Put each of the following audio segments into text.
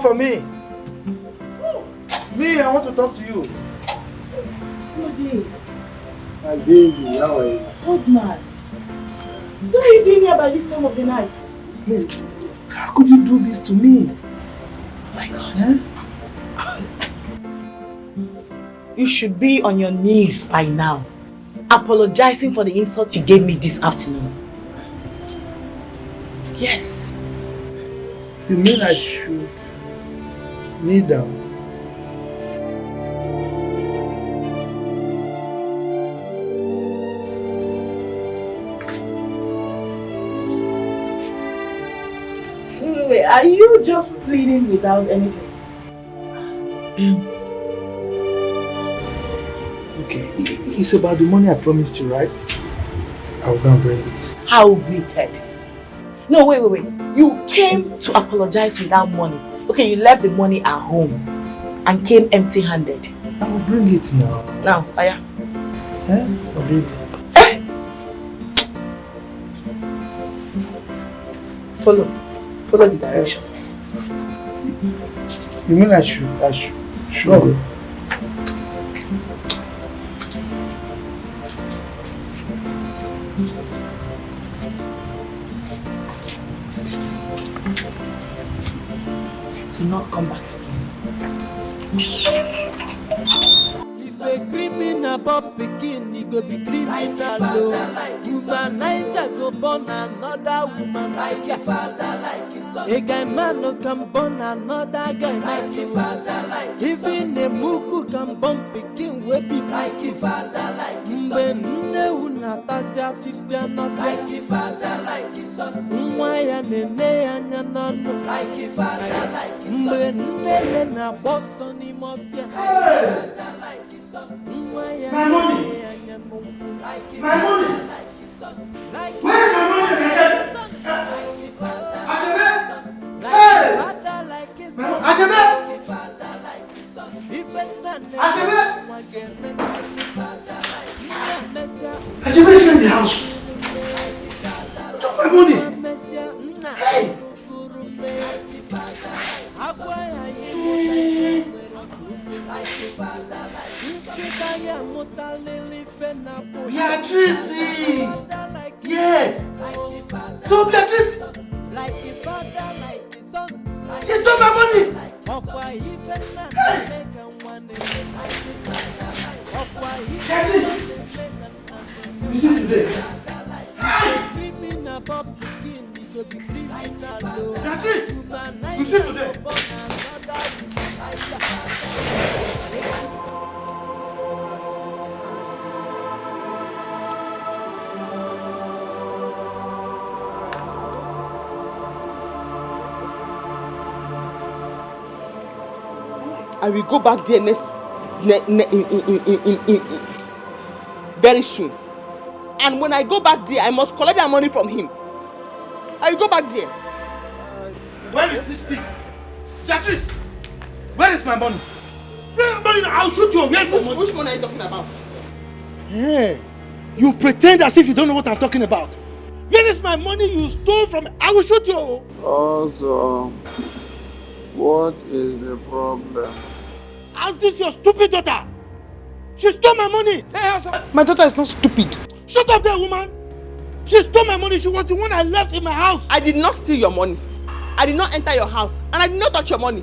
for me. Me, I want to talk to you. Who is? My baby, how are you? Old man. What are you doing here by this time of the night? Me, how could you do this to me? Oh my God. Huh? You should be on your knees by now, apologizing for the insult you gave me this afternoon. Yes. You mean I should kneel down? Wait, are you just pleading without anything? Okay, it's about the money I promised you, right? I'll go and bring it. How wicked. No, wait. You came to apologize without money. Okay, you left the money at home and came empty-handed. I will bring it now. Now, Aya. Eh? Oh, baby. Eh? Follow the direction. You mean I should go? Do not come back. If a criminal pop begin, he go be criminal. If a Naija go born another woman like a father, like his son. A guy man no can born another guy like a father, like his son. Even a mugu can born begin we be like a father, like his son. When ne unatasia fifiana like a father, like his son. Mwaya nene anyana no like a father, like his son. When ne na boss on him of ya like his son. My money! My money! Where's my money? Ajebe is in the house. Took my money. Hey! Beatrice! Yes! So Beatrice! She stole my money! Hey! Beatrice! You see today? Hey! Beatrice! You see today? I will go back there very soon. And when I go back there, I must collect that money from him. I will go back there. Where is this thief? Beatrice! Where is my money? Bring my money now, I'll shoot you. Where's my money? Which money are you talking about? Hey, you pretend as if you don't know what I'm talking about. Where is my money you stole from me? I will shoot you. Also, what is the problem? How's this your stupid daughter? She stole my money. Hey, My daughter is not stupid. shut up there, woman. She stole my money. She was the one I left in my house. I did not steal your money. I did not enter your house. And I did not touch your money.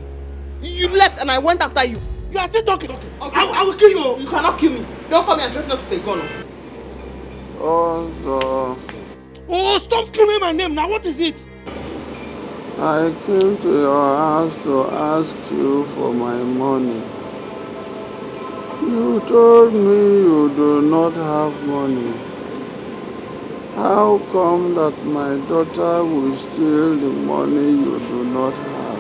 You left and I went after you. You are still talking. I will kill you. You cannot kill me. Don't come here and threaten us with a gun. Also, Oh, stop screaming my name. Now what is it? I came to your house to ask you for my money. You told me you do not have money. How come that my daughter will steal the money you do not have?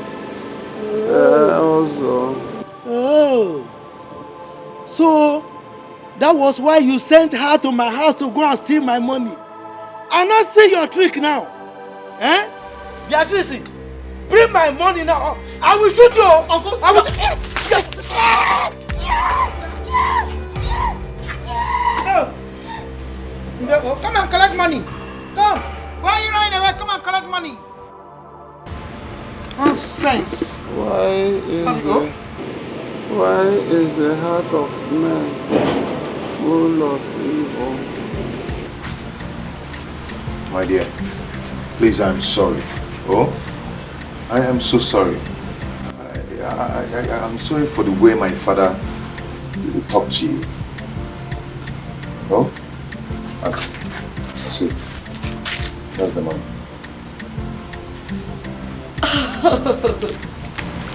Also, Oh. So, that was why you sent her to my house to go and steal my money. I not see your trick now. Eh? Beatrice, bring my money now. I will shoot you. Uncle, I will. No. Come and collect money. Come. Why are you running away? Come and collect money. Nonsense. why Why is the heart of man full of evil? My dear, please, I'm sorry. Oh, I am so sorry. I'm sorry for the way my father talked to you. Oh? Okay. See, that's the money.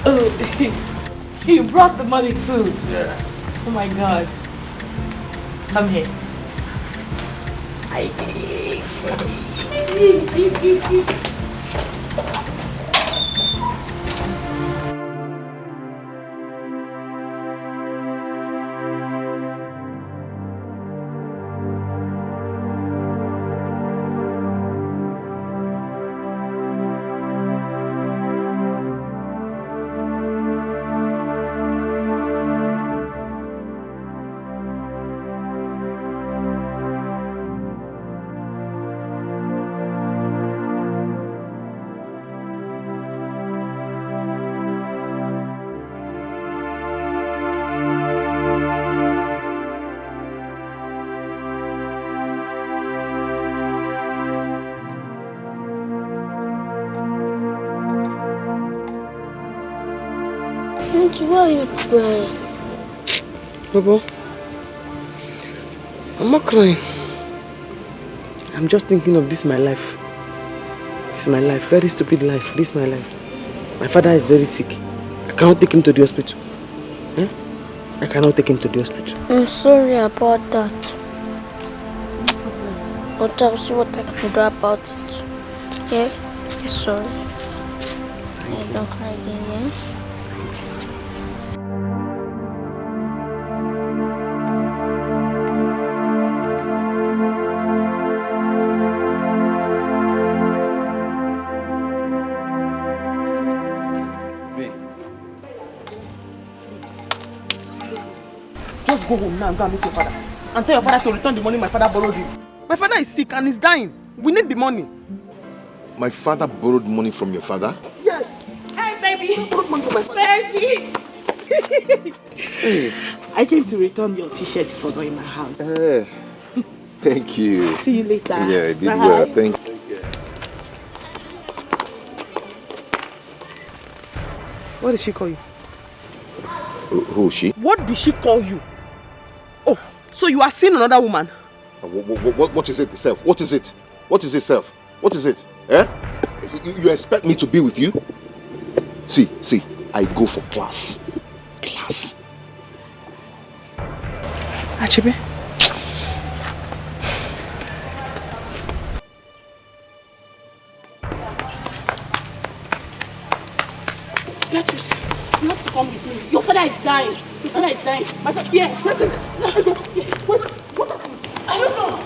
Oh, you brought the money too? Yeah. Oh my God. Come here. Why are you crying? Bobo, I'm not crying. I'm just thinking of this my life. This is my life. Very stupid life. This is my life. My father is very sick. I cannot take him to the hospital. Eh? I cannot take him to the hospital. I'm sorry about that. But I'll see what I can do about it. Yeah? I'm sorry. Don't cry again, yeah? Just go home now and go and meet your father. And tell your father to return the money my father borrowed him. My father is sick and he's dying. We need the money. My father borrowed money from your father? Yes. Hey, baby. He borrowed money from my father. Baby. Hey. I came to return your t-shirt you forgot in my house. Thank you. See you later. Yeah, I did Bye. well. Thank you. What did she call you? Who is she? What did she call you? Oh, so you are seeing another woman? What is it, self? What is it? What is it, self? What is it? Eh? You expect me to be with you? See, I go for class. Class. Achebe? Beatrice, you have to come with me. Your father is dying. Your father is dying. My father, yes. What happened? I don't know.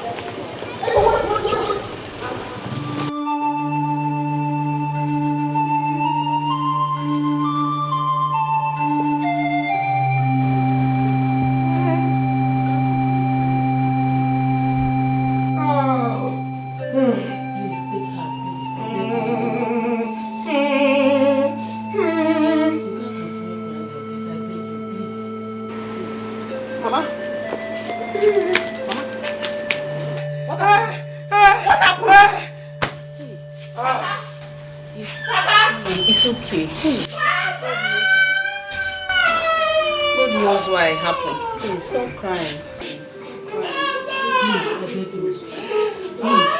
It's okay. God knows why it happened. Please stop crying. Please, I beg you. Please.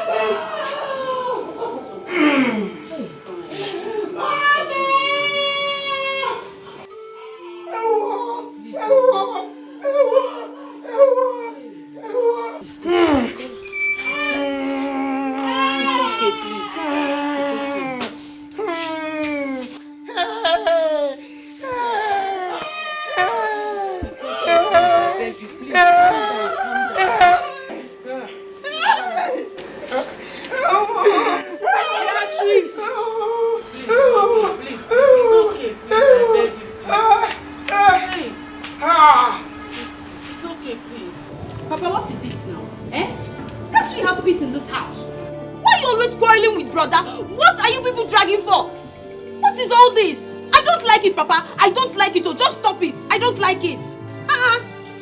don't like it.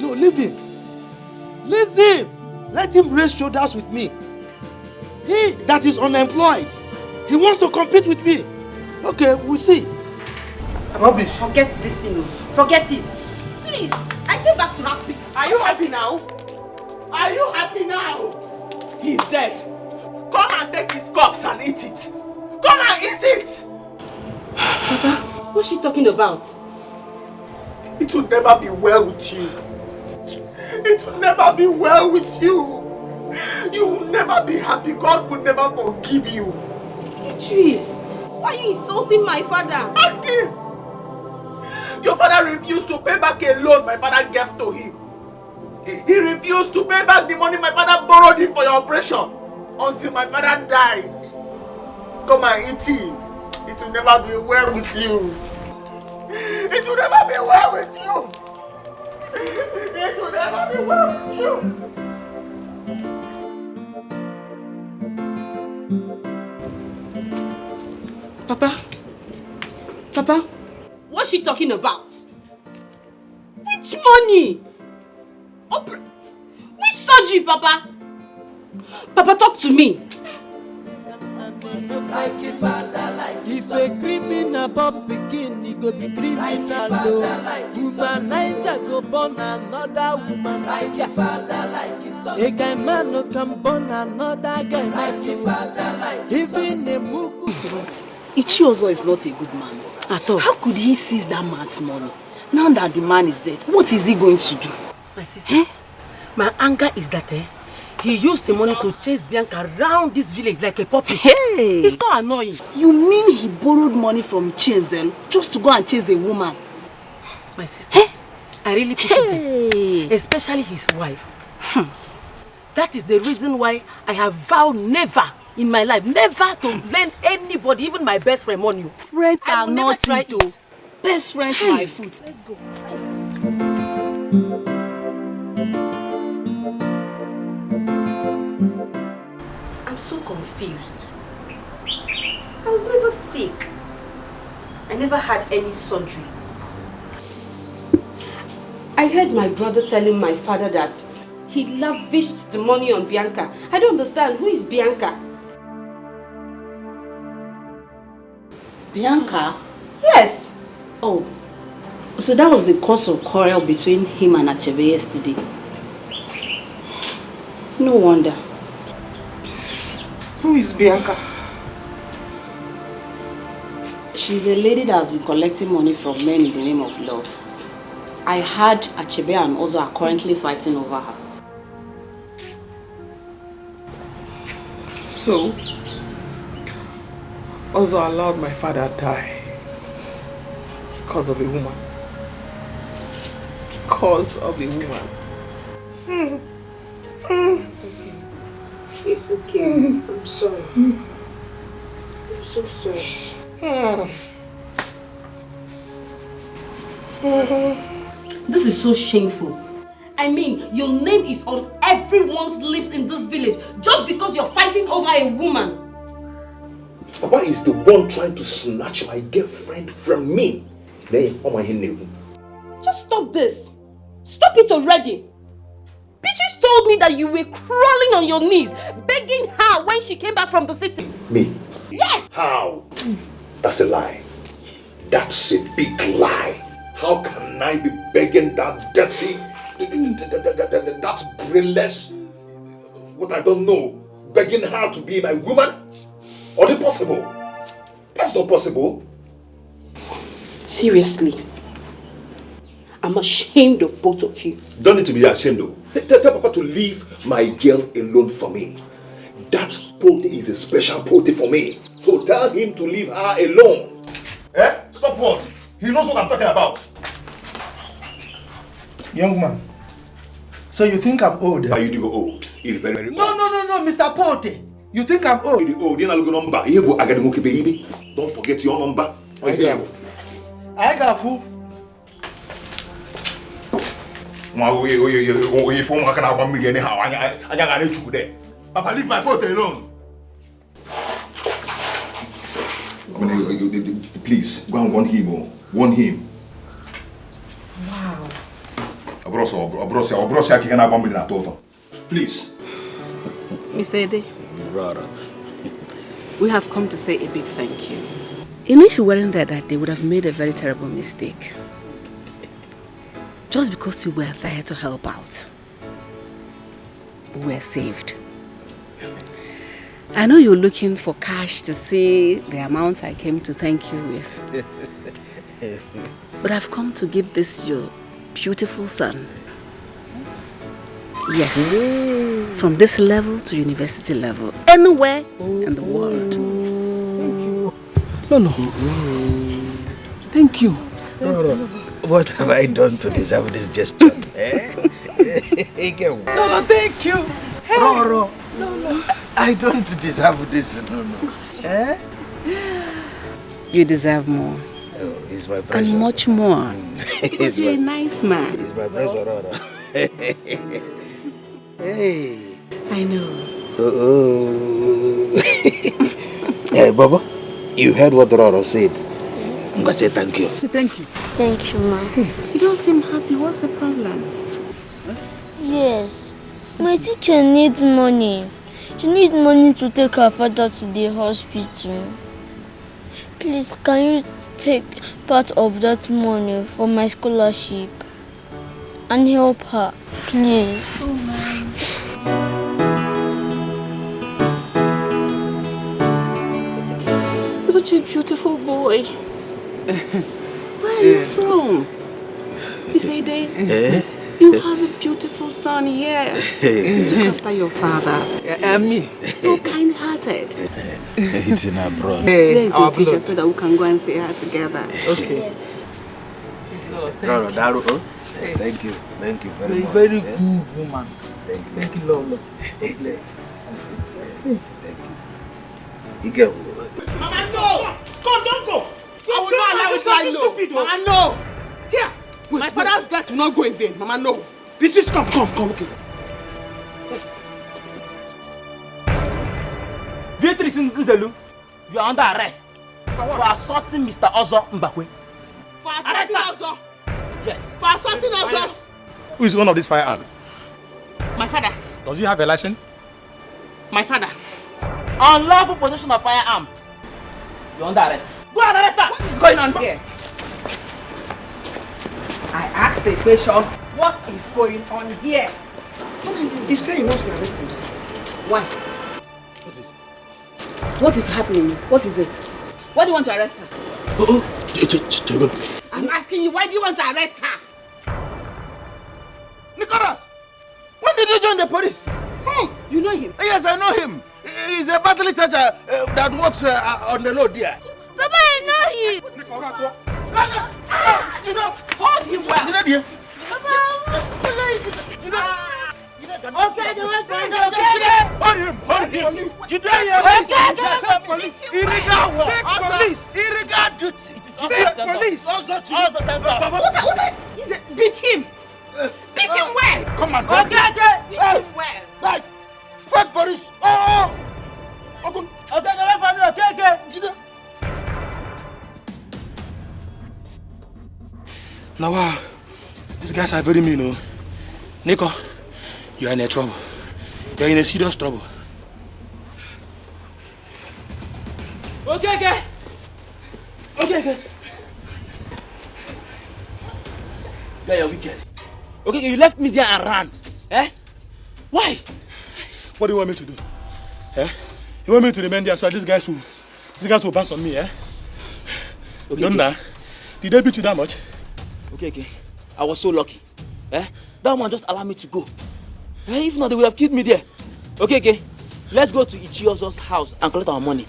No, leave him. Leave him. Let him raise shoulders with me. He that is unemployed, he wants to compete with me. Okay, we'll see. Rubbish. Forget this thing. Forget it. Please, I came back to have peace. Are you happy now? Are you happy now? He's dead. Come and take his corpse and eat it. Come and eat it. Papa, what's she talking about? It will never be well with you. It will never be well with you. You will never be happy. God will never forgive you. Beatrice, why are you insulting my father? Ask him. Your father refused to pay back a loan my father gave to him. He refused to pay back the money my father borrowed him for your operation until my father died. Come and eat him. It will never be well with you. It will never be well with you. It will never be well with you. Papa, what's she talking about? Which money? Which surgery, Papa? Papa, talk to me. If a criminal pop begin, he go be criminal. Woman Naija go born another woman. A guy man no can born another guy man. Even a mugu. Ichiozo is not a good man at all. How could he seize that man's money? Now that the man is dead, what is he going to do? My sister, my anger is that he used the money to chase Bianca around this village like a puppy. Hey! It's so annoying. You mean he borrowed money from Chinzel just to go and chase a woman? My sister, I really pity him, especially his wife. That is the reason why I have vowed never in my life, never to lend anybody, even my best friend, money. Friends I are will never not try it. it. Best friends my foot. Let's go. I'm so confused. I was never sick. I never had any surgery. I heard my brother telling my father that he lavished the money on Bianca. I don't understand. Who is Bianca? Bianca? Yes. Oh, so that was the cause of quarrel between him and Achebe yesterday. No wonder. Who is Bianca? She's a lady that has been collecting money from men in the name of love. I heard Achebe and Ozo are currently fighting over her. So, Ozo allowed my father to die because of a woman. Because of a woman. It's okay. It's okay. I'm sorry. I'm so sorry. This is so shameful. I mean, your name is on everyone's lips in this village just because you're fighting over a woman. Papa is the one trying to snatch my girlfriend from me. Just stop this. Stop it already. Peaches told me that you were crawling on your knees, begging her when she came back from the city. Me? Yes! How? That's a lie. That's a big lie. How can I be begging that dirty, that brainless, what I don't know, begging her to be my woman? Or is it possible? That's not possible. Seriously, I'm ashamed of both of you. Don't need to be ashamed though. Tell Papa to leave my girl alone for me. That pote is a special pote for me. So tell him to leave her alone. Eh? Stop what? He knows what I'm talking about. Young man, so you think I'm old? Why you go old? He's very, very old. No, Mr. Pote. You think I'm old? Old, you're not looking number. Here go Agademoke baby. Don't forget your number. I got fool. Papa, leave my pote alone. Please, go and warn him. Warn him. Wow. Please. Mr. Ede, Brother. we have come to say a big thank you. You know, if you weren't there that day, we would have made a very terrible mistake. Just because you were there to help out, we were saved. I know you're looking for cash to see the amount I came to thank you with. But I've come to give this your beautiful son. Yes. From this level to university level. Anywhere in the world. Lolo. Thank you. Lolo, what have I done to deserve this gesture? Lolo, thank you. Hey. Lolo, I don't deserve this. Eh? You deserve more. Oh, it's my pressure. And much more. Because you're a nice man. It's my pressure, Lolo. Hey. I know. Hey, Baba, you heard what Roro said. I'm going to say thank you. Say thank you. Thank you, ma. You don't seem happy. What's the problem? Yes. My teacher needs money. She needs money to take her father to the hospital. Please, can you take part of that money for my scholarship and help her, please? Oh, man. You're such a beautiful boy. Where are you from? Mr. Ede, you have a beautiful son here. You took after your father. Me. So kind-hearted. It's in our blood. Where's your teacher so that we can go and see her together? Okay. Roro, Daru, thank you. Thank you very much. Very good woman. Thank you, Lolo. Bless. Thank you. Ike. Mama, no! Come, don't go! I will not allow it to lie low. Mama, no! Here! My father's death will not go in vain. Mama, no! Bitches, come, okay. Beatrice Nzelu, you are under arrest for assaulting Mr. Ozo Mbakwe. For assaulting Ozo? Yes. For assaulting Ozo? Who is one of this firearm? My father. Does he have a license? My father. Unlawful possession of firearm. You are under arrest. Go and arrest her. What is going on here? I asked the patient, what is going on here? He said he wants to arrest me. Why? What is happening? What is it? Why do you want to arrest her? I'm asking you, why do you want to arrest her? Nicholas! When did you join the police? You know him? Yes, I know him. He's a battle teacher that works on the road there. Papa, I know him. You know, hold him well. Papa, okay, the one for hold him. You don't hear police. Illegal work. Police. Illegal duty. Fake police. Also sent off. Beat him. Beat him well. Come on. Okay. Beat him well. Right. Fake police. Oh. Okay, the one for me. Okay. Now, wow. These guys are very mean, oh. Nico, you are in a trouble. You are in a serious trouble. Okay. Yeah, you're wicked. Okay, you left me there and ran. Eh? Why? What do you want me to do? Eh? You want me to remain there so these guys will bounce on me, eh? Okay. Yonder, did they beat you that much? Okay. I was so lucky. Eh? That one just allowed me to go. Eh? If not, they would have killed me there. Okay. Let's go to Ichiozo's house and collect our money.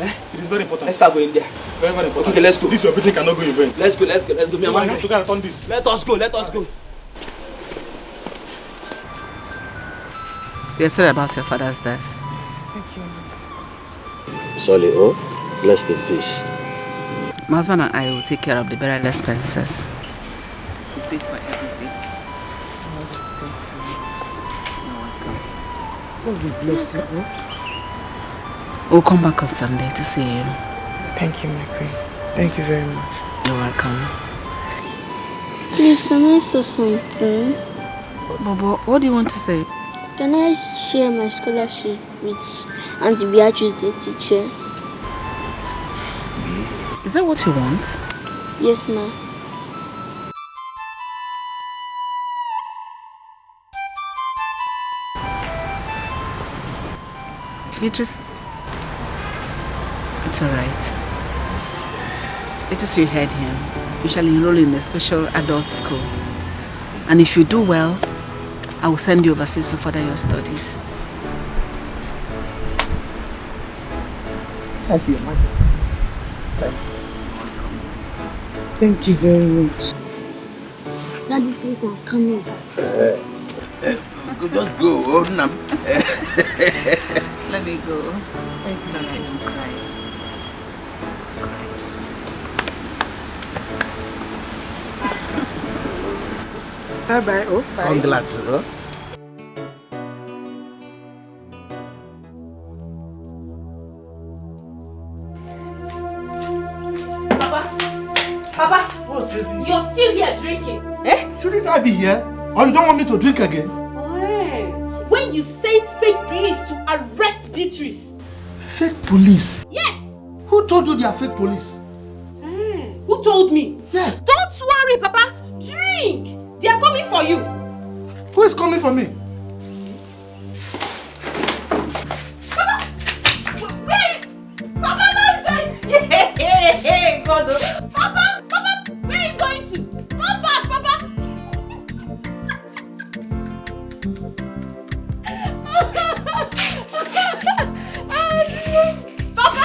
Eh? It is very important. Let's start going there. Very, very important. Okay, let's go. This everything cannot go in vain. Let's go. I have to get on this. Let us go. You're sorry about your father's death. Thank you. Sorry, blessed in peace. My husband and I will take care of the burial expenses. We'll pay for everything. God will bless you. We'll come back on Sunday to see you. Thank you, my queen. Thank you very much. You're welcome. Please, can I say something? Bobo, what do you want to say? Can I share my scholarship with Auntie Beatrice, the teacher? Is that what you want? Yes, ma'am. Beatrice, it's alright. It is you heard him. You shall enroll in a special adult school. And if you do well, I will send you overseas to further your studies. Thank you, Your Majesty. Thank you. Thank you very much. Daddy, please, I'm coming. Just go, Nam. Let me go. It's alright, don't cry. Bye-bye, oh. Bye. Congrats, huh? Papa, What's this? you're still here drinking. Eh? Shouldn't I be here? Or you don't want me to drink again? When you sent fake police to arrest Beatrice. Fake police? Yes. Who told you they are fake police? Who told me? Yes. Don't worry, Papa. Drink. They are coming for you. Who is coming for me? Papa, wait. Papa, where are you going? Hey, God. Papa, where are you going to? Come back, Papa. Papa.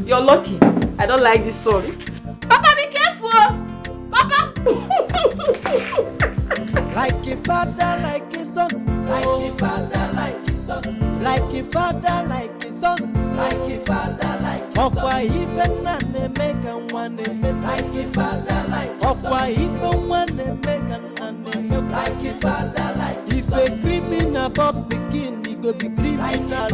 You're lucky. I don't like this song. Papa, be careful. Papa. Like a father, like a son. Like a father, like a son. Like a father, like a son. Like a father, like a son. Okwa even and make and one make. Like a father, like a son. Okwa even one make and make. Like a father, like a son. If a criminal pop begin, he go be criminal.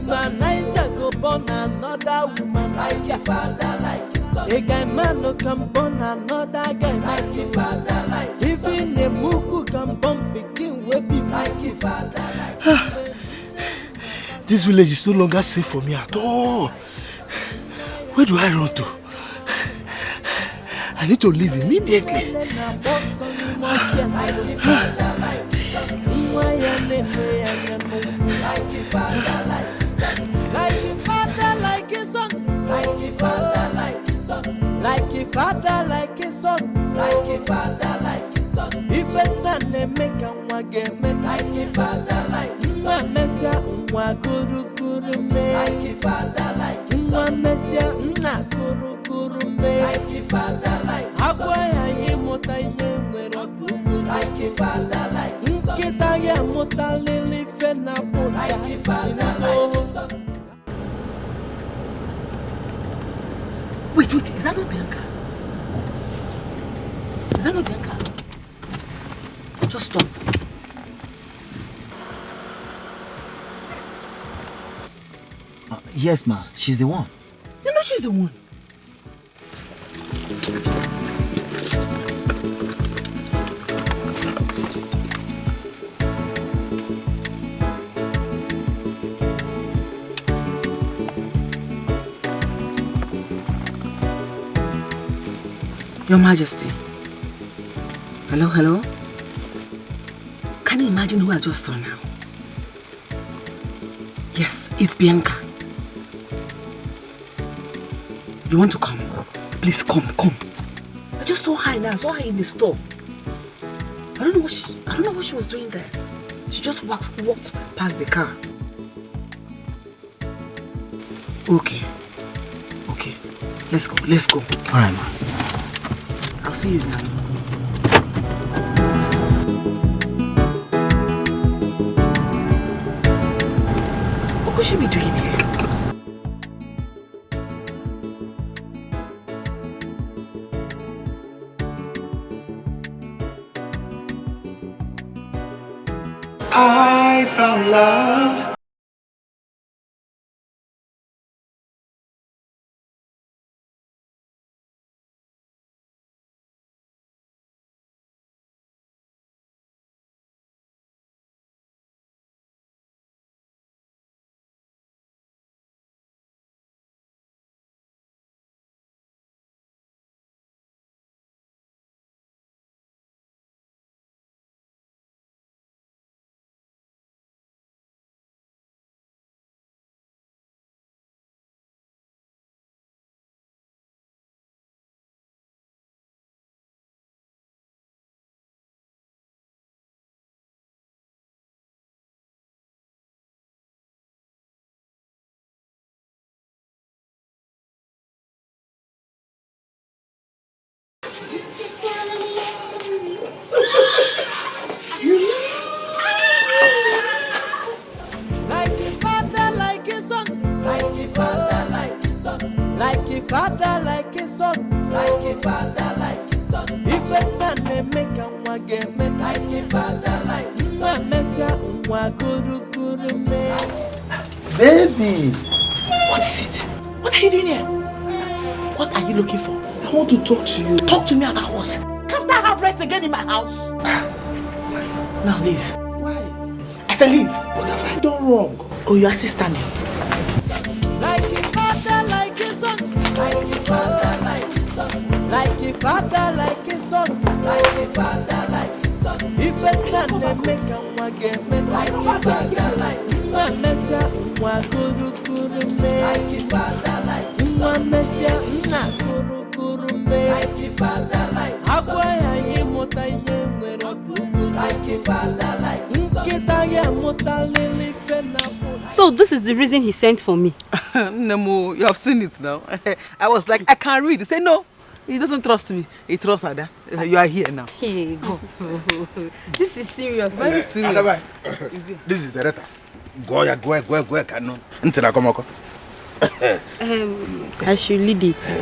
Woman Naija go born another woman. Like a father, like a son. A guy man no can born another guy. Like a father, like a son. Even a mugu can born begin will be like a father, like a son. This village is no longer safe for me at all. Where do I run to? I need to leave immediately. Like a father, like a son. Like a father, like a son. Like a father, like a son. Like a father, like a son. If a man make a wagame, like a father, like a son. Messia, guru guru me. Like a father, like a son. Messia, guru guru me. Like a father, like a son. Akwaya yemota yemwero dugu. Like a father, like a son. Nkita yemota lili fena pota. Like a father, like a son. Wait, is that not Bianca? Is that not Bianca? Just stop. Yes, ma. She's the one. You know she's the one. Your Majesty. Hello, hello? Can you imagine who I just saw now? Yes, it's Bianca. You want to come? Please come. I just saw her now. I saw her in the store. I don't know what she was doing there. She just walked past the car. Okay. Let's go. All right, ma. I'll see you now. What could she be doing here? I found love. father, like his son. If a man make a wagame, like a father, like his son. Messia, guru me. Baby! What is it? What are you doing here? What are you looking for? I want to talk to you. Talk to me about what? Can't I have rest again in my house? Now leave. Why? I said leave. What have I done wrong? Oh, you are still standing. Like a father, like a son. Like a father, like a son. Like a father, like a son. Like a father, like a son. If a man make a wagame, like a father, like his son. Messia, guru me. Like a father, like his son. Messia, guru me. Like a father, like his son. Like a father, like his son. So this is the reason he sent for me. Nemo, you have seen it now. I was like, I can't read. He said, no, he doesn't trust me. He trusts Ada. You are here now. Hey, God. This is serious. Very serious. Adabai, this is the letter. Go, canon. I should lead it.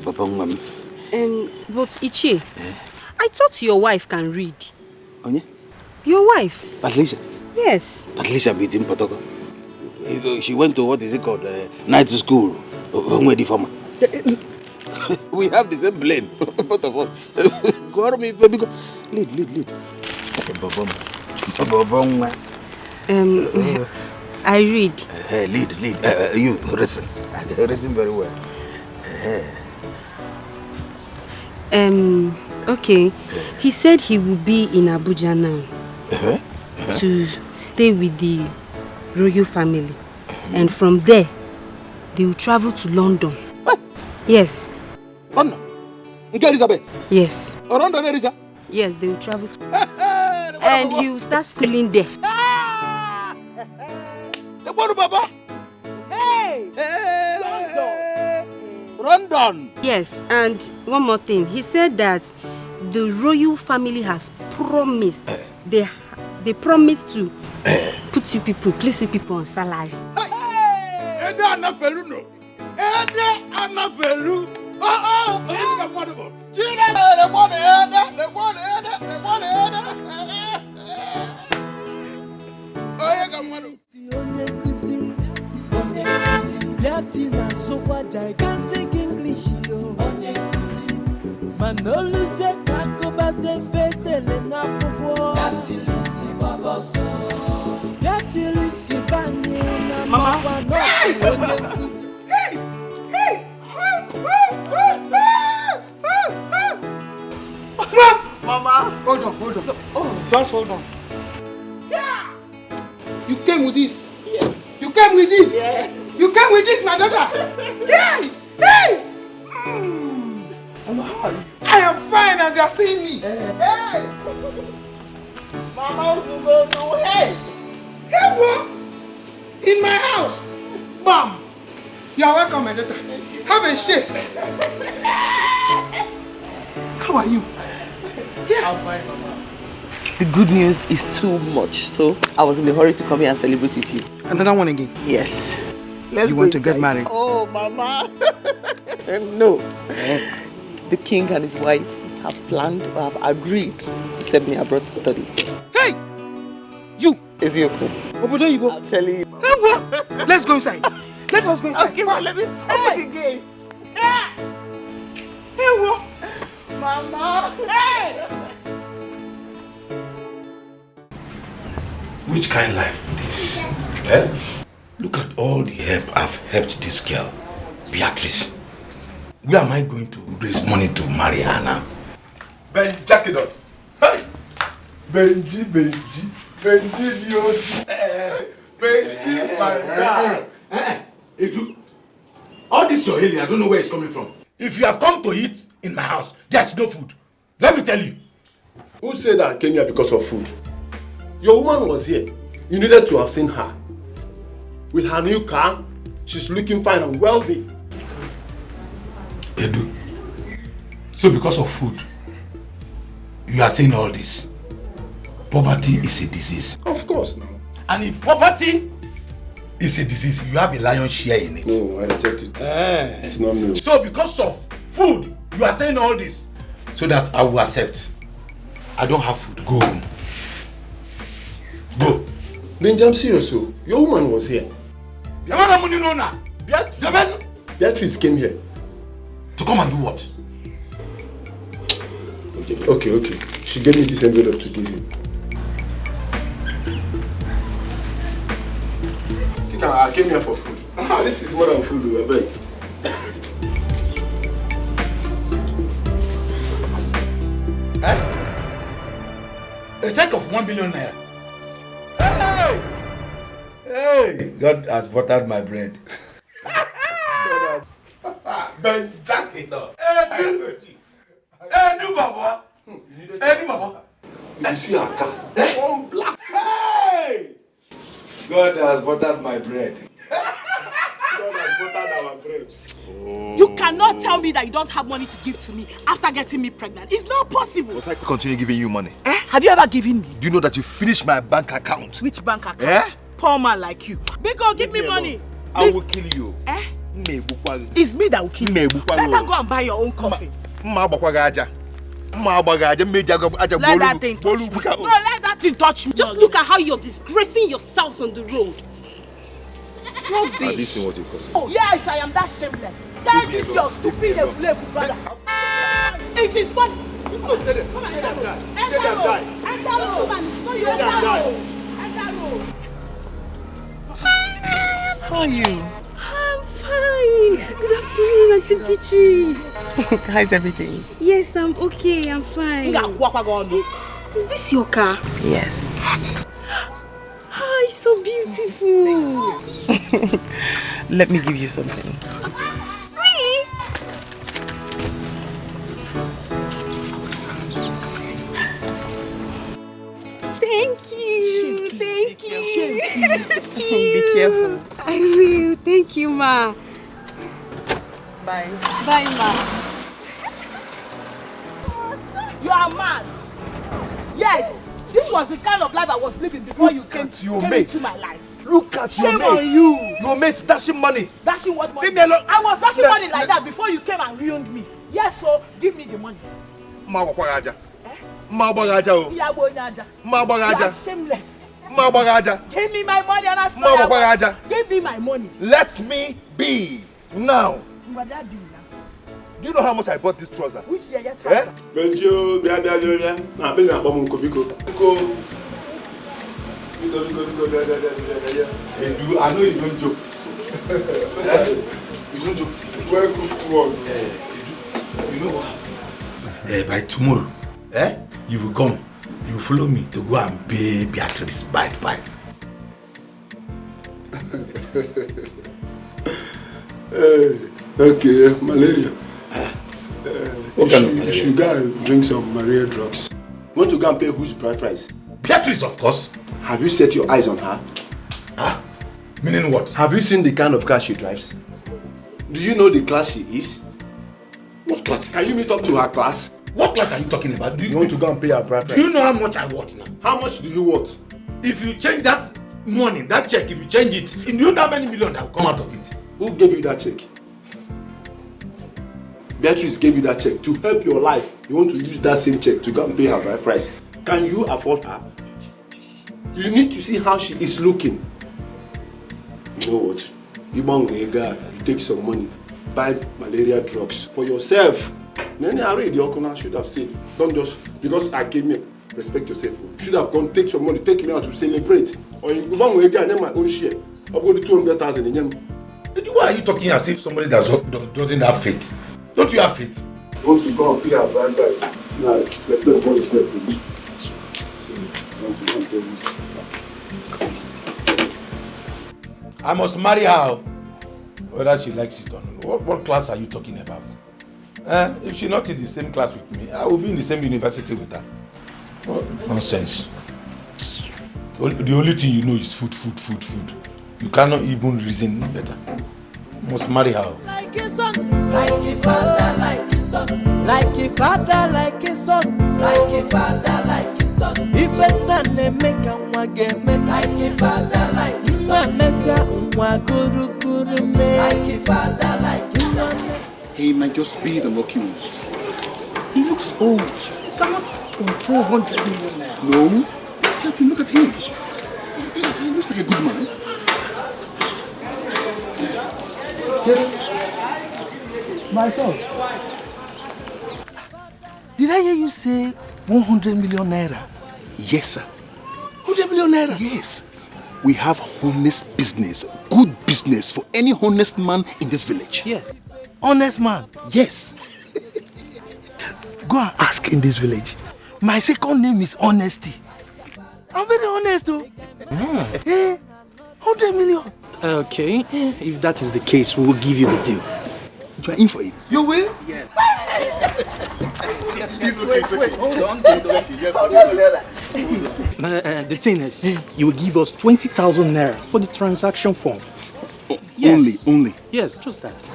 But Ichie, I thought your wife can read. Onye? Your wife? Patricia? Yes. Patricia beat in Potoko. She went to, what is it called, night school. We have the same plane, both of us. Lead. I read. Lead. You listen. Listen very well. Okay. He said he will be in Abuja now to stay with the royal family, and from there they will travel to London. What? Yes. London? Elizabeth? Yes. London, Elizabeth? Yes, they will travel to and he will start schooling there. The boy, Baba? Hey! London! Yes, and one more thing. He said that the royal family has promised, they promised to place you people on salary. Gigantic English, yo. Manoluse kakoba se fetele na popo. Yatilisi baboso. Yatilisi bani na mama no. Hey! Mama, hold on. Oh, just hold on. Yeah. You came with this. Yes. You came with this. Yes. You came with this, my daughter. Hey. I am fine as you are seeing me. Hey. Mama Uzugo, no hey. Hey, what? In my house. Bam. You are welcome, my daughter. Have a shake. How are you? Yeah. I'm fine, Mama. The good news is too much, so I was in a hurry to come here and celebrate with you. Another one again? Yes. You want to get married? Oh, Mama. No. The king and his wife have planned or have agreed to send me abroad to study. Hey! You! Eziokwu. Obodo you go. I'm telling you. Hey, what? Let's go inside. Let us go inside. Okay, well, let me open the gate. Hey, what? Mama! Hey! Which kind of life is this? Eh? Look at all the help I've helped this girl, Beatrice. Where am I going to raise money to marry her now? Ben, jack it up. Hey! Benji, Dioji. Benji, my God. Edu, all this your hailing, I don't know where it's coming from. If you have come to eat in my house, there's no food. Let me tell you. Who said I came here because of food? Your woman was here. You needed to have seen her. With her new car, she's looking fine and wealthy. Edu, so because of food, you are saying all this. Poverty is a disease. Of course now. And if poverty is a disease, you have a lion's share in it. No, I reject it. It's not me. So because of food, You are saying all this so that I will accept. I don't have food. Go home. Go. Benji, I'm serious. So your woman was here. Beatrice came here. To come and do what? Okay. She gave me this envelope to give you. I came here for food. This is more than food, I beg. A check of 1 billion naira. Hey! God has buttered my bread. Ben Jack it up. Hey, do Baba. You see her car? All black. Hey! God has buttered my bread. God has buttered our bread. You cannot tell me that you don't have money to give to me after getting me pregnant. It's not possible. Was I continue giving you money? Have you ever given me? Do you know that you finished my bank account? Which bank account? Poor man like you. Biko, give me money. I will kill you. It's me that will kill you. Better go and buy your own coffee. Let that thing touch me. No, let that thing touch me. Just look at how you're disgracing yourselves on the road. Have you seen what you're causing? Oh, yes, I am that shameless. Tell this your stupid brother. It is what? Come on, enter road. Enter road. No, you enter road. Enter road. How are you? I'm fine. Good afternoon, Auntie Beatrice. How's everything? Yes, I'm okay. I'm fine. Is this your car? Yes. Oh, it's so beautiful. Let me give you something. Really? Thank you. Thank you. Be careful. I will. Thank you, Ma. Bye. Bye, Ma. You are mad. Yes. This was the kind of life I was living before you came into my life. Look at your Shame mates. on you. Your mates dashing money. Dashing what money? Leave me alone. I was dashing money like that before you came and ruined me. Yes, so give me the money. You are shameless. Give me my money and I swear. Give me my money. Let me be now. What do Do you know how much I bought this trouser? Which year you trouser? Benji, bia. Na be na bomu biko. Biko. I know you don't joke. You don't joke. Well cooked one. You know what? By tomorrow, you will come. You will follow me to go and pay Beatrice by advice. Okay, malaria. You should go and drink some malaria drugs. Want to go and pay whose bride price? Beatrice, of course. Have you set your eyes on her? Meaning what? Have you seen the kind of car she drives? Do you know the class she is? What class? Can you meet up to her class? What class are you talking about? Do you want to go and pay her bride price? Do you know how much I want now? How much do you want? If you change that money, that check, if you change it, do you know how many million that will come out of it? Who gave you that check? Beatrice gave you that check to help your life. You want to use that same check to go and pay her bride price. Can you afford her? You need to see how she is looking. You know what? You bang a guy, you take some money, buy malaria drugs for yourself. Then I read the Okuna should have said, don't just because I came here, respect yourself. You should have gone take some money, take me out to celebrate. Or you bang a guy, my own share. I've got 200,000 in them. Why are you talking as if somebody doesn't have faith? Don't you have faith? You want to go and pay her bride price? Now, respect what yourself, please. So, want to go and tell you. I must marry her, whether she likes it or not. What class are you talking about? If she's not in the same class with me, I will be in the same university with her. What nonsense. The only thing you know is food. You cannot even reason better. You must marry her. Like a son, like a father, like a son, like a father, like a son, like a father, like a son. If a man make a wagame, like a father, like a son, like a father, like a son. He might just be the lucky one. Oh, you cannot control 100 million naira. No. Let's help him. Look at him. He looks like a good man. My son. Did I hear you say 100 million naira? Yes, sir. 100 million naira? Yes. We have honest business, good business for any honest man in this village. Yes. Honest man? Yes. Go and ask in this village. My second name is Honesty. I'm very honest though. 100 million. Okay, if that is the case, we will give you the deal. You are in for it. You will? Yes. Wait, hold on. The thing is, you will give us 20,000 naira for the transaction form. Yes. Only. Yes, just that.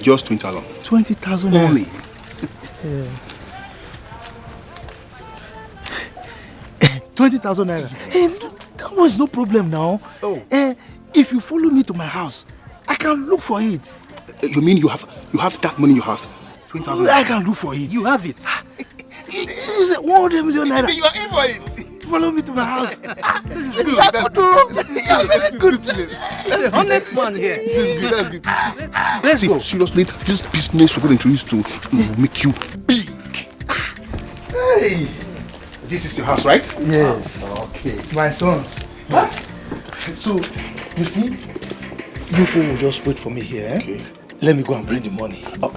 Just 20,000. 20,000 only. 20,000 naira. That one is no problem now. Oh. If you follow me to my house, I can look for it. You mean you have that money in your house? 20,000. I can look for it. You have it. It's 100 million naira. You are in for it. Follow me to my house. This is good. Very good. The honest man here. That's good. Let's go. Seriously, this business we're going to introduce to will make you big. Hey. This is your house, right? Yes. Okay. My sons. Huh? So, you see, you people will just wait for me here. Okay. Let me go and bring the money. But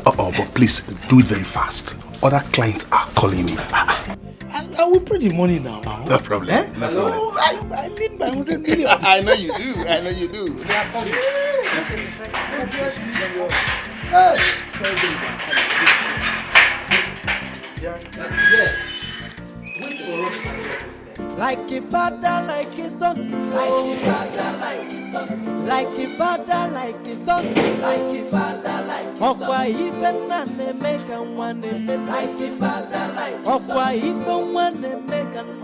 please do it very fast. Other clients are calling me. I will bring the money now. No problem. No problem. I need my 100 million. I know you do. I know you do. They are coming. Like a father, like a son. Like a father, like a son. Like a father, like a son. Like a father, like a son. Okwa even and make and one like a father, like a son. Okwa even one make and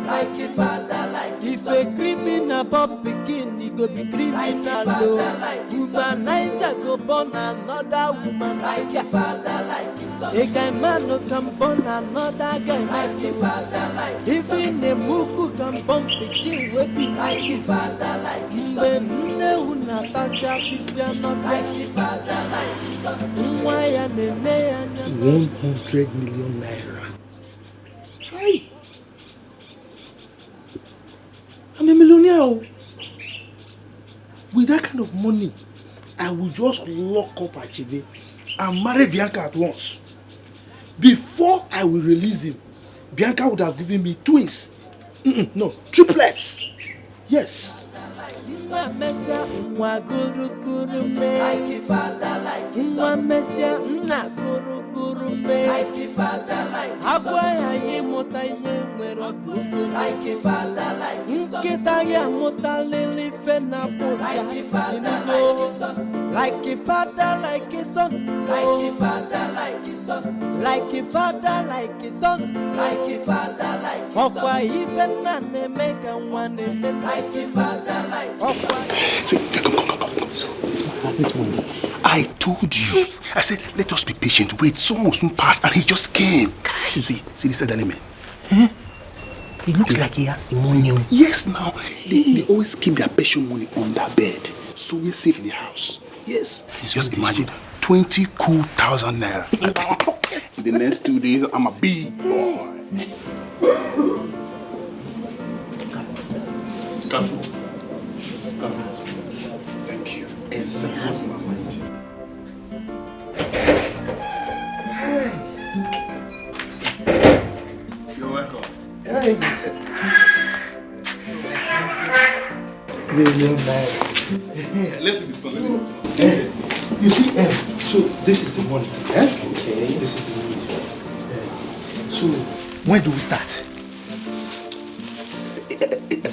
like a father, like a son. If a criminal pop begin, he go be criminal. Woman Naija go born another woman like a father, like a son. A guy man no can born another guy like a father, like a son. Even the Muku can bump begin will be like a father, like a son. When una tasia fifia not like a father, like a son. 100 million naira. Hey. I'm a millionaire. With that kind of money, I will just lock up Achibe and marry Bianca at once. Before I will release him, Bianca would have given me twins. No, triplets. Yes. Like a father, like a son. Like a father, like a son. Like a father, like a son. Like a father, like a son. Okwa even and make and one like a father, like a son. So, it's my house this morning. I told you. I said, let us be patient. Wait, someone will soon pass, and he just came. See this element. He looks like he has the money. Yes, now. They always keep their pension money on their bed. So we're safe in the house. Yes. Just imagine 20 cool thousand naira. In the next 2 days, I'm a big boy. Careful. Thank you. It's my mind. You're welcome. Hey. Million naira. Let's do this one. You see, so this is the money. Okay. This is the money. So, when do we start?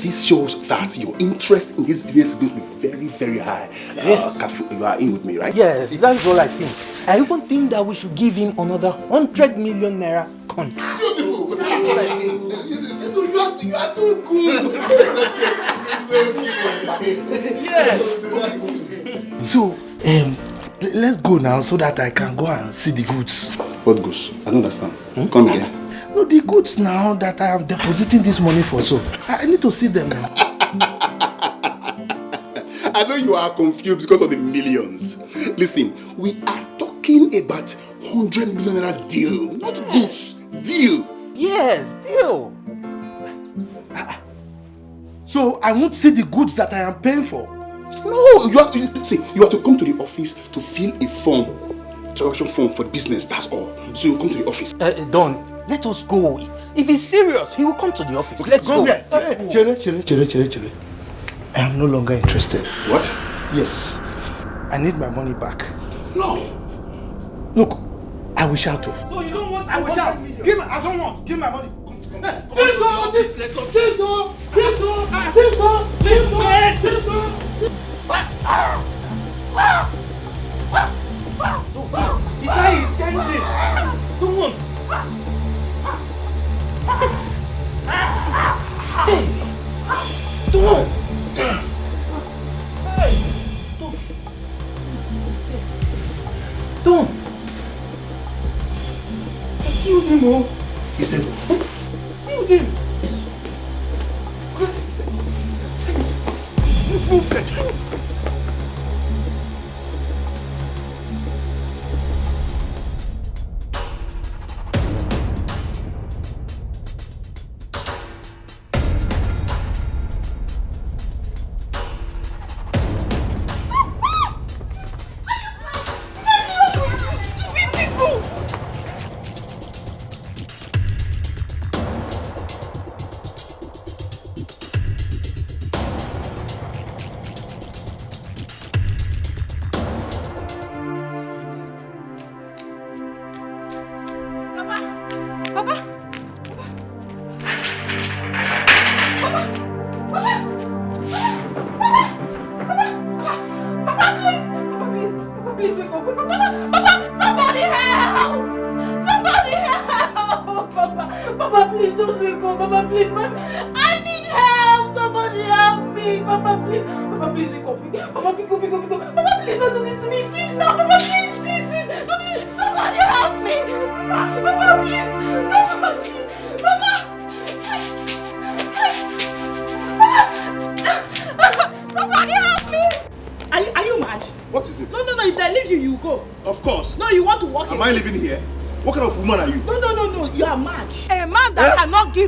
This shows that your interest in this business is going to be very, very high. Yes. You are in with me, right? Yes, that's all I think. I even think that we should give him another 100 million naira contract. Beautiful. That's what I think. You are too good. It's okay. Yes. So, let's go now so that I can go and see the goods. What goods? I don't understand. Come again. No, the goods now that I am depositing this money for, so I need to see them now. I know you are confused because of the millions. Listen, we are talking about 100 million naira deal, not goods. Deal. Yes, deal. So I won't see the goods that I am paying for. No, you have to come to the office to fill a form, transaction form for business. That's all. So you come to the office. Don, let us go. If he's serious, he will come to the office. Let's go. There. Chere. I am no longer interested. What? Yes. I need my money back. No. Look, I will shout to. So you don't want? I will shout. I don't want. Give my money. His eye is changing. Come on. Don't. Killed him, oh. Is that? Killed him. Who's that?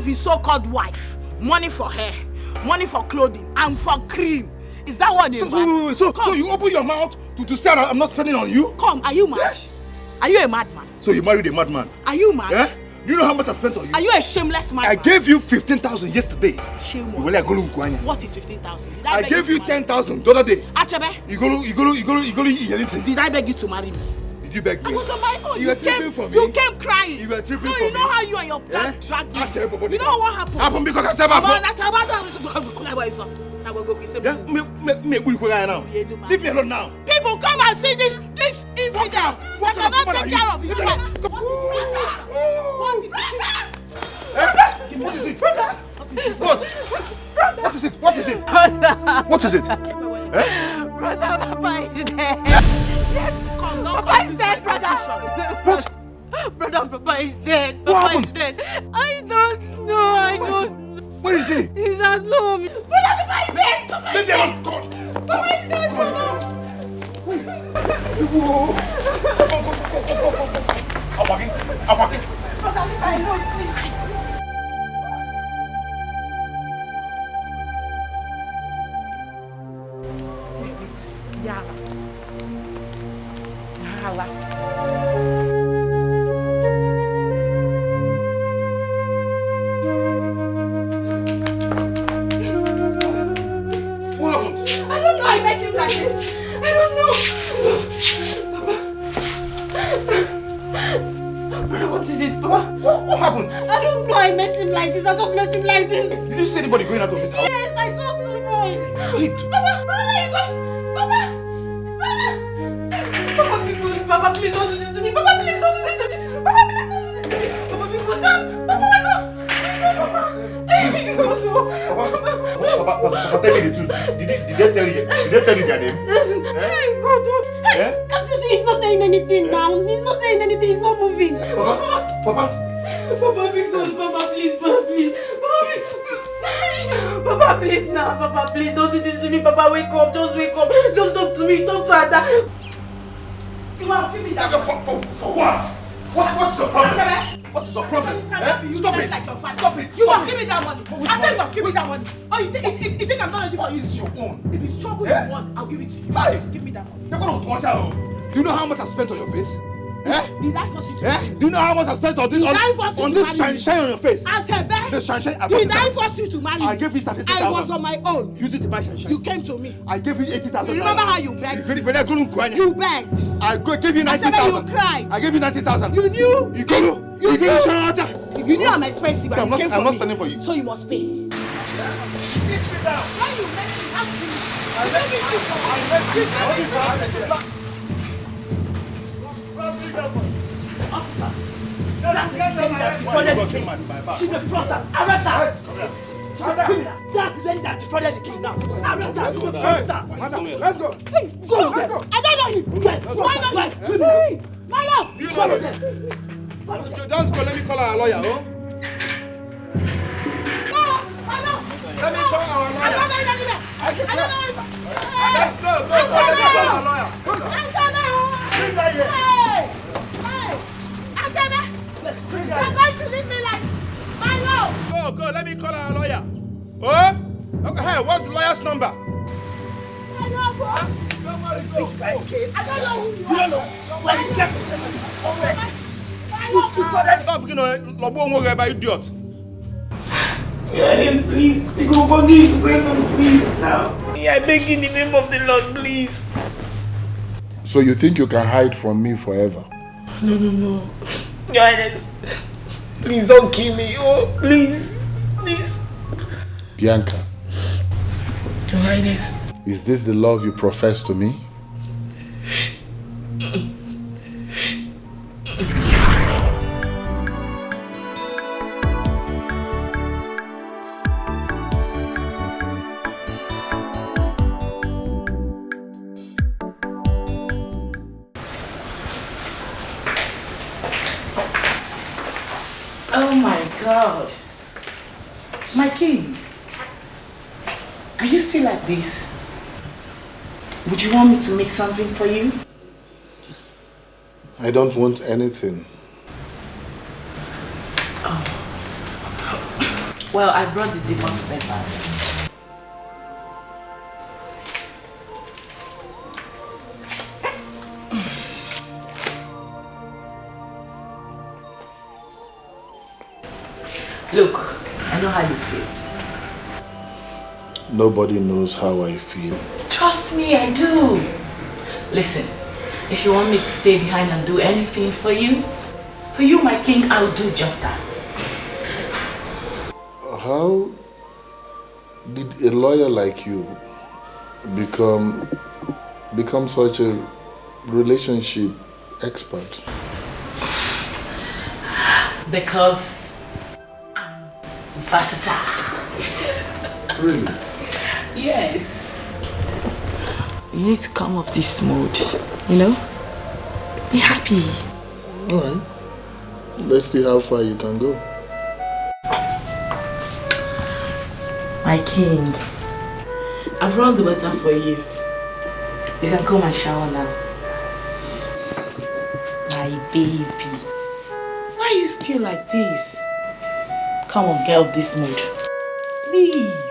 His so-called wife money for hair, money for clothing, and for cream. Is that what they want? So you open your mouth to say I'm not spending on you? Come, are you mad? Yes. Are you a madman? So you married a madman? Are you mad? Yeah? Do you know how much I spent on you? Are you a shameless madman? I gave you 15,000 yesterday. Shame. What is 15,000? I gave you 10,000 the other day. Achebe? You go Did I beg you to marry me? Did you beg me? I was on my own. You were tripping for me. You came crying. You were tripping for me. You know how you and your dad dragged me. You know what happened? Happened because I said leave me alone now. People come and see this infidel. What cannot take care of his wife. What is it? What is it? What is it? What is it? Brother, Papa is dead. Yes, Papa is dead, brother. What? Brother, Papa is dead. What Papa is dead. I don't know. Where is he? He's at home. Brother, Papa is dead. Leave me alone. Papa is dead, brother. I'm walking. Yeah. What happened? I don't know. I met him like this. I don't know. What is it, Papa? What happened? I don't know. I met him like this. I just met him like this. Did you see anybody going out of his house? Yes, I saw two boys. Wait. Papa, where you go? Papa, because Papa, please don't do this to me. Papa, please don't do this to me. Papa, please don't do this to me. Papa, because Papa, Papa, tell me the truth. Did they tell you their name? Hey, God. Hey, can't you see he's not saying anything now? He's not saying saying anything. He's not moving. Papa. Papa, Papa, please, Papa, please. Papa, please now. Papa, please don't do this to me. Papa, wake up. Just wake up. Just talk to me. Talk to Ada. Come on, give me that. For what? What's your problem? What is your problem? Stop it! Like your father. Stop it! You must give me that money. I said you must give me that money. Oh, you think I'm not ready for you? What is your own? If it's trouble you want, I'll give it to you. Hey! Give me that money. You're going to torture her. Do you know how much I spent on your face? Did I force you to marry me? Do you know how much I spent on this shine on your face? The shine. Did I force you to marry me? I gave you 30,000. I was on my own. Use it to buy shine. You came to me. I gave you 80,000. You remember how you begged? You begged. I gave you 90,000. You cried. I gave you 90,000. You knew. You knew I'm expensive. I'm not spending for you. So you must pay. When you make me happy, Officer, that's the lady that defrauded the king. She's a fraudster. Arrest her. She's a criminal. That's the lady that defrauded the king now. Arrest her. She's a fraudster. Let's go. Hey, go. I don't know you. Why not? My love. You follow them. Just go. Let me call our lawyer. Oh. Let me call our lawyer. I don't know. Go. Let me call our lawyer. Bring that here. Hey. You're going to leave me like my love. Go. Let me call our lawyer. Oh? Okay, hey, what's the lawyer's number? My love, what? Don't worry, go. I don't know who you are. You don't know. Where is that? Stop, idiot. Yes, please. Go forgive me, please, now. I beg in the name of the Lord, please. So you think you can hide from me forever? No. Your Highness, please don't kill me. Oh, please. Bianca. Your Highness. Is this the love you profess to me? Oh my God. My king. Are you still like this? Would you want me to make something for you? I don't want anything. Oh. Well, I brought the divorce papers. Look, I know how you feel. Nobody knows how I feel. Trust me, I do. Listen, if you want me to stay behind and do anything for you, my king, I'll do just that. How did a lawyer like you become such a relationship expert? Because I'm versatile. Really? Yes. You need to come off this mode, you know? Be happy. Alright. Let's see how far you can go. My king, I've run the water for you. You can come and shower now. My baby. Why are you still like this? Come on, get off this mood. Please.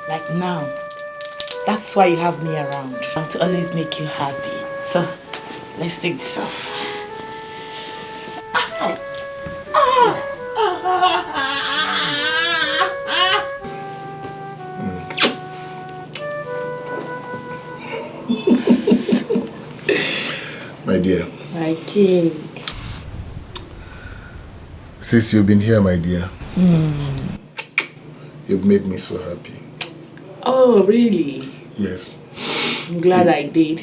Like now. That's why you have me around. I want to always make you happy. So, let's take this off. My dear. My king. Since you've been here, my dear, you've made me so happy. Oh, really? Yes. I'm glad I did.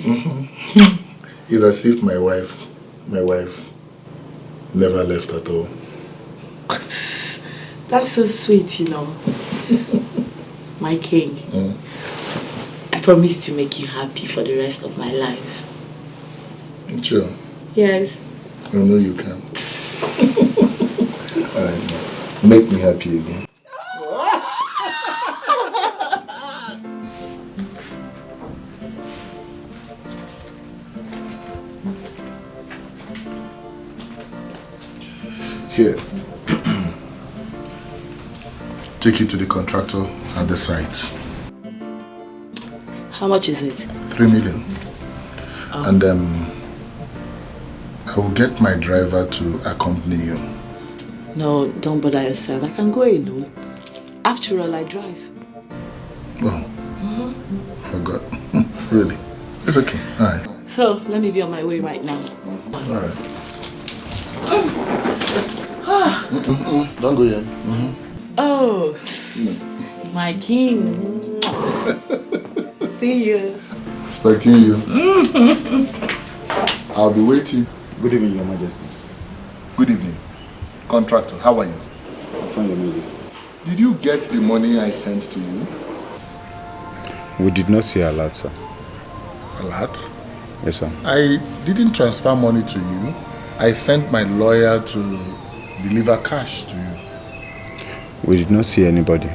It's as if my wife never left at all. That's so sweet, you know. My king. I promise to make you happy for the rest of my life. Sure. Yes. I know you can. Alright, make me happy again. Here. Take it to the contractor at the site. How much is it? 3 million. Oh. And I will get my driver to accompany you. No, don't bother yourself. I can go alone. After all, I drive. Oh, forgot. Really? It's okay. Alright. So, let me be on my way right now. Alright. Don't go yet. Oh, my king. See you. Expecting you. I'll be waiting. Good evening, Your Majesty. Good evening. Contractor, how are you? Fine, Your Majesty. Did you get the money I sent to you? We did not see a lot, sir. A lot? Yes, sir. I didn't transfer money to you. I sent my lawyer to deliver cash to you. We did not see anybody,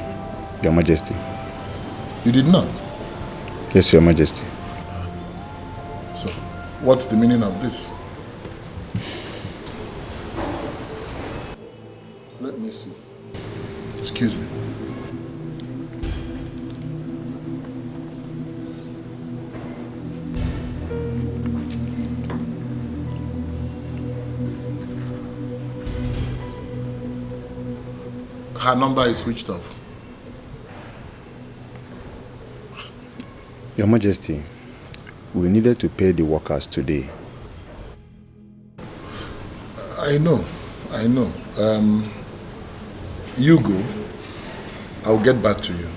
Your Majesty. You did not? Yes, Your Majesty. So, what's the meaning of this? Let me see. Excuse me. Her number is switched off. Your Majesty, we needed to pay the workers today. I know. You go. I'll get back to you.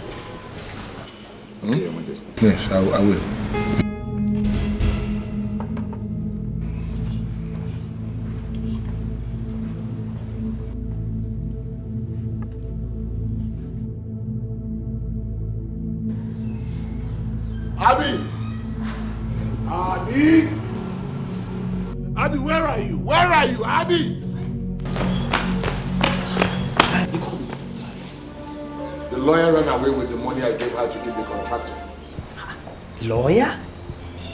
Okay, Your Majesty. Yes, I will. Abby, where are you? Where are you, Abby? The lawyer ran away with the money I gave her to give the contractor. Lawyer?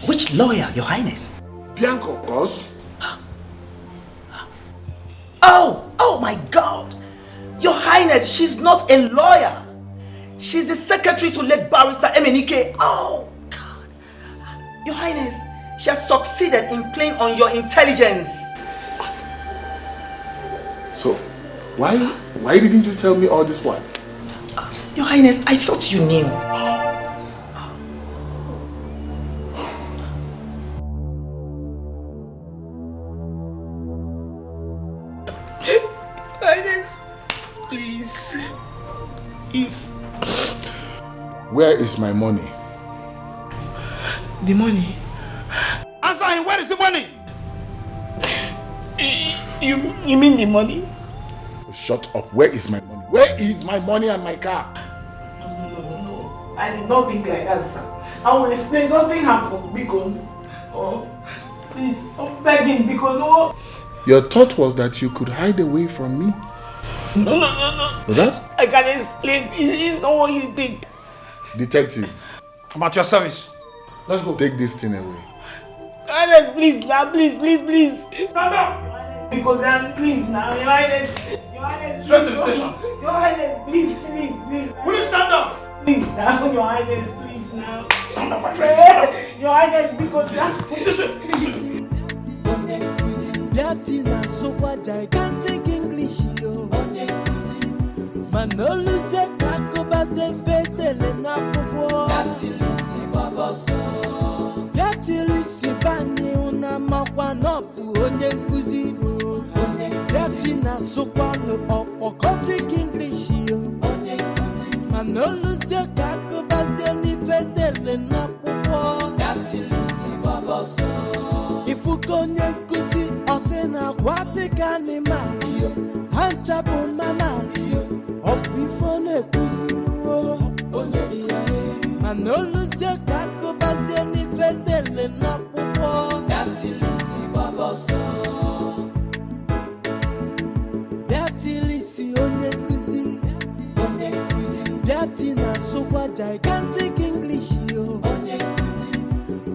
Which lawyer, Your Highness? Bianca, of course. Oh my God! Your Highness, she's not a lawyer. She's the secretary to late barrister Emenike. Oh, God. Your Highness, she has succeeded in playing on your intelligence. So, why didn't you tell me all this while? Your Highness, I thought you knew. Highness, please. Where is my money? The money? Answer him, where is the money? You mean the money? Shut up. Where is my money? Where is my money and my car? No. I did not think like that, sir. I will explain. Something happened because... Oh, please, I'm begging because no... Your thought was that you could hide away from me? No. Was that? I can explain. It's not what you think. Detective. I'm at your service. Let's go. Take this thing away. Highness, please, now, please. Stand up. Because please now, Your Highness. Straight to the station. Your Highness, please. Will you stand up? Please now, Your Highness, please now. Stand up, my friend. Your Highness, because this way. Biatina sopa gigantic English yo. Manoluze kakoba se fetele na popo. Biatilisi baboso. Biatilisi bani una makwa nofu onye nkuzi. Biatina sopa no okotic English yo. Manoluze kakoba se ni fetele na popo. Biatilisi baboso. Ifukonye nkuzi osena aquatic animal. Hanchapo mama. Opifone kuzi nuo. Manoluze kako base ni fetele na popo. Biatilisi I can't take English yo.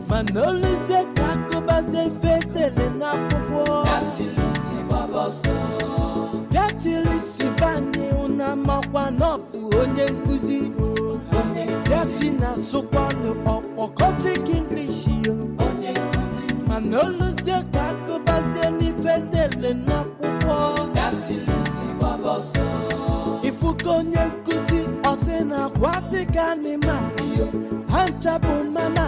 Manoluze kakobaze fetele na popo. Gatilisi baboso. Gatilisi bani unamakwa nofu onye nkuzi. Gatina sokwano opoko take English yo. Manoluze kakobaze ni fetele na popo. Gatilisi baboso. Ifuko onye nkuzi ose na kwatika ni madio. Hancha bumama.